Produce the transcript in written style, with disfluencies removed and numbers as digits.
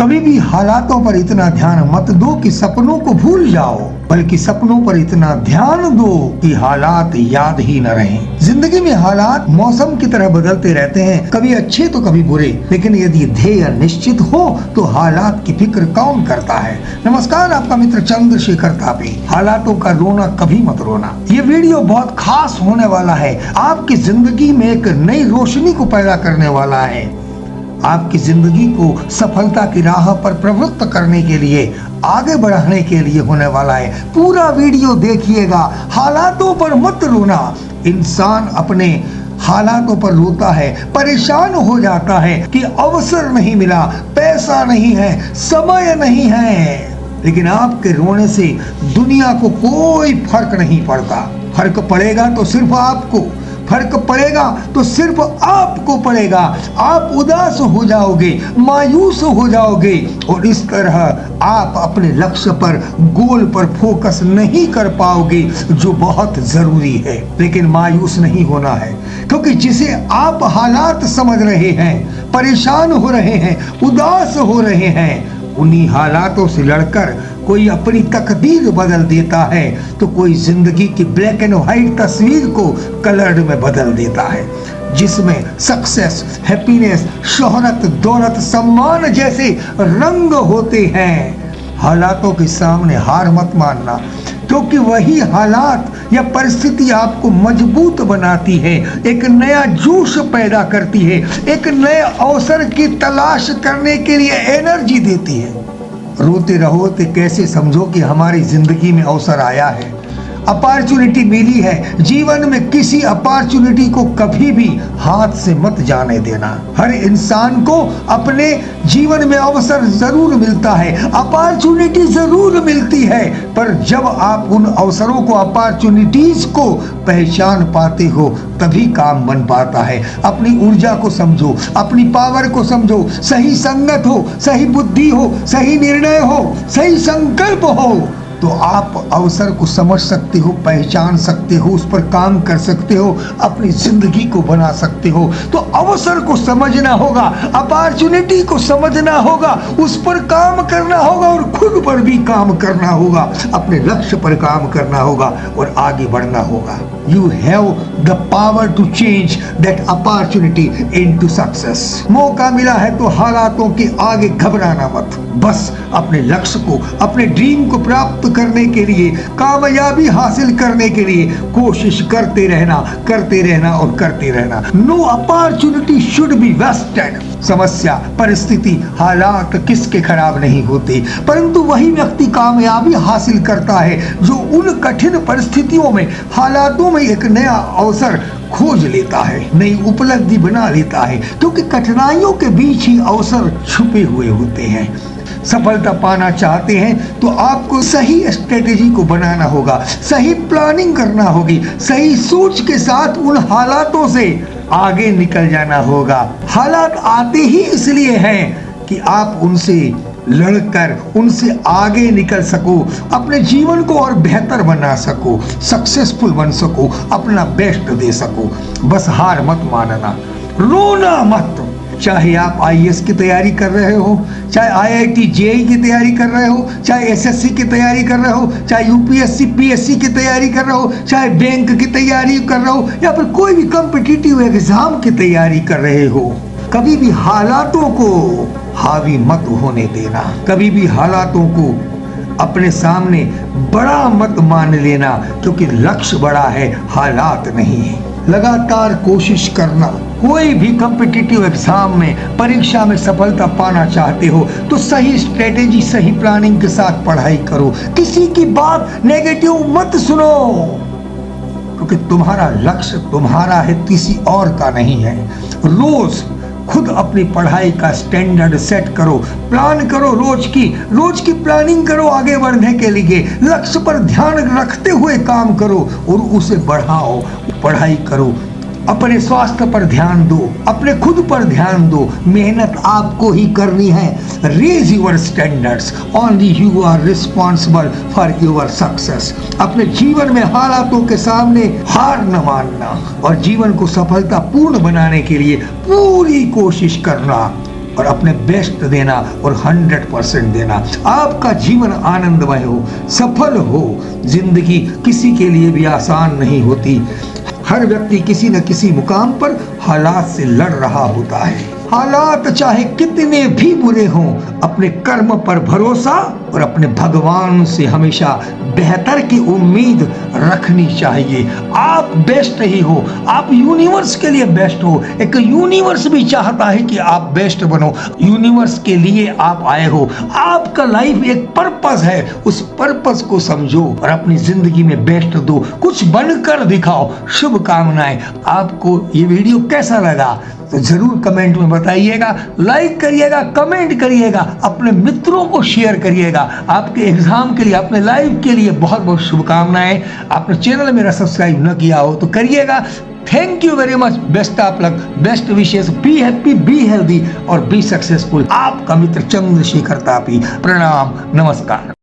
कभी भी हालातों पर इतना ध्यान मत दो कि सपनों को भूल जाओ, बल्कि सपनों पर इतना ध्यान दो कि हालात याद ही न रहें। जिंदगी में हालात मौसम की तरह बदलते रहते हैं, कभी अच्छे तो कभी बुरे, लेकिन यदि ध्येय निश्चित हो तो हालात की फिक्र कौन करता है। नमस्कार, आपका मित्र चंद्रशेखर तापी। हालातों का रोना कभी मत रोना। ये वीडियो बहुत खास होने वाला है, आपकी जिंदगी में एक नई रोशनी को पैदा करने वाला है, आपकी जिंदगी को सफलता की राह पर प्रवृत्त करने के लिए, आगे बढ़ाने के लिए होने वाला है। पूरा वीडियो देखिएगा। हालातों पर मत रोना। इंसान अपने हालातों पर रोता है, परेशान हो जाता है कि अवसर नहीं मिला, पैसा नहीं है, समय नहीं है, लेकिन आपके रोने से दुनिया को कोई फर्क नहीं पड़ता। फर्क पड़ेगा तो सिर्फ आपको, फर्क पड़ेगा तो सिर्फ आपको पड़ेगा। आप उदास हो जाओगे, मायूस हो जाओगे और इस तरह आप अपने लक्ष्य पर, गोल पर फोकस नहीं कर पाओगे, जो बहुत जरूरी है। लेकिन मायूस नहीं होना है, क्योंकि जिसे आप हालात समझ रहे हैं, परेशान हो रहे हैं, उदास हो रहे हैं, उन्हीं हालातों से लड़कर कोई अपनी तकदीर बदल देता है, तो कोई जिंदगी की ब्लैक एंड व्हाइट तस्वीर को कलर्ड में बदल देता है, जिसमें सक्सेस, हैप्पीनेस, शोहरत, दौलत, सम्मान जैसे रंग होते हैं। हालातों के सामने हार मत मानना, क्योंकि वही हालात या परिस्थिति आपको मजबूत बनाती है, एक नया जोश पैदा करती है, एक नए अवसर की तलाश करने के लिए एनर्जी देती है। रोते रहो तो कैसे समझो कि हमारी जिंदगी में अवसर आया है, अपॉर्चुनिटी मिली है। जीवन में किसी अपॉर्चुनिटी को कभी भी हाथ से मत जाने देना। हर इंसान को अपने जीवन में अवसर जरूर मिलता है, अपॉर्चुनिटी जरूर मिलती है, पर जब आप उन अवसरों को, अपॉर्चुनिटीज को पहचान पाते हो, तभी काम बन पाता है। अपनी ऊर्जा को समझो, अपनी पावर को समझो। सही संगत हो, सही बुद्धि हो, सही निर्णय हो, सही संकल्प हो, तो आप अवसर को समझ सकते हो, पहचान सकते हो, उस पर काम कर सकते हो, अपनी जिंदगी को बना सकते हो। तो अवसर को समझना होगा, अपॉर्चुनिटी को समझना होगा, उस पर काम करना होगा और खुद पर भी काम करना होगा, अपने लक्ष्य पर काम करना होगा और आगे बढ़ना होगा। You have the power to change that opportunity into success. मौका मिला है तो हालातों के आगे घबराना मत। बस अपने लक्ष्य को, अपने ड्रीम को प्राप्त करने के लिए, कामयाबी हासिल करने के लिए कोशिश करते रहना, करते रहना और करते रहना। No opportunity should be wasted. समस्या, परिस्थिति, हालात किसके खराब नहीं होते, परंतु वही व्यक्ति कामयाबी हासिल करता है जो उन कठिन परिस्थितियों में, हालातों में एक नया अवसर खोज लेता है, नई उपलब्धि बना लेता है, क्योंकि कठिनाइयों के बीच ही अवसर छुपे हुए होते हैं। सफलता पाना चाहते हैं तो आपको सही स्ट्रेटेजी को बनाना होगा, सही प्लानिंग करना होगी, सही सोच के साथ उन हालातों से आगे निकल जाना होगा। हालात आते ही इसलिए हैं कि आप उनसे लड़कर उनसे आगे निकल सको, अपने जीवन को और बेहतर बना सको, सक्सेसफुल बन सको, अपना बेस्ट दे सको। बस हार मत मानना, रोना मत। चाहे आप आईएएस की तैयारी कर रहे हो, चाहे आईआईटी जेईई की तैयारी कर रहे हो, चाहे एसएससी की तैयारी कर रहे हो, चाहे यूपीएससी पीएससी की तैयारी कर रहे हो, चाहे बैंक की तैयारी कर रहे हो, या फिर कोई भी कॉम्पिटिटिव एग्जाम की तैयारी कर रहे हो, कभी भी हालातों को हावी मत होने देना। कभी भी हालातों को अपने सामने बड़ा मत मान लेना, क्योंकि लक्ष्य बड़ा है, हालात नहीं है। लगातार कोशिश करना। कोई भी कॉम्पिटिटिव एग्जाम में, परीक्षा में सफलता पाना चाहते हो तो सही स्ट्रेटेजी, सही प्लानिंग के साथ पढ़ाई करो। किसी की बात नेगेटिव मत सुनो, क्योंकि तुम्हारा लक्ष्य तुम्हारा है, किसी और का नहीं है। रोज खुद अपनी पढ़ाई का स्टैंडर्ड सेट करो, प्लान करो, रोज की प्लानिंग करो, आगे बढ़ने के लिए लक्ष्य पर ध्यान रखते हुए काम करो और उसे बढ़ाओ। पढ़ाई करो, अपने स्वास्थ्य पर ध्यान दो, अपने खुद पर ध्यान दो। मेहनत आपको ही करनी है। Raise your standards, only you are responsible for your success. अपने जीवन में हालातों के सामने हार न मानना और जीवन को सफलता पूर्ण बनाने के लिए पूरी कोशिश करना। और अपने बेस्ट देना और 100% देना। आपका जीवन आनंदमय हो, सफल हो। जिंदगी किसी के लिए भी आसान नहीं होती। हर व्यक्ति किसी न किसी मुकाम पर हालात से लड़ रहा होता है। हालात चाहे कितने भी बुरे हों, अपने कर्म पर भरोसा और अपने भगवान से हमेशा बेहतर की उम्मीद रखनी चाहिए। आप बेस्ट ही हो, आप यूनिवर्स के लिए बेस्ट हो। एक यूनिवर्स भी चाहता है कि आप बेस्ट बनो। यूनिवर्स के लिए आप आए हो। आपका लाइफ एक पर्पस है, उस पर्पस को समझो और अपनी जिंदगी में बेस्ट दो, कुछ बनकर दिखाओ। शुभकामनाएं। आपको ये वीडियो कैसा लगा तो जरूर कमेंट में बताइएगा, लाइक करिएगा, कमेंट करिएगा, अपने मित्रों को शेयर करिएगा। आपके एग्जाम के लिए, अपने लाइफ के लिए बहुत बहुत शुभकामनाएं। आपने चैनल मेरा सब्सक्राइब न किया हो तो करिएगा। Thank you very much. Best of luck, best विशेष। बी हैप्पी, बी हेल्दी और बी सक्सेसफुल। आपका मित्र चंद्रशेखर तापी। प्रणाम, नमस्कार।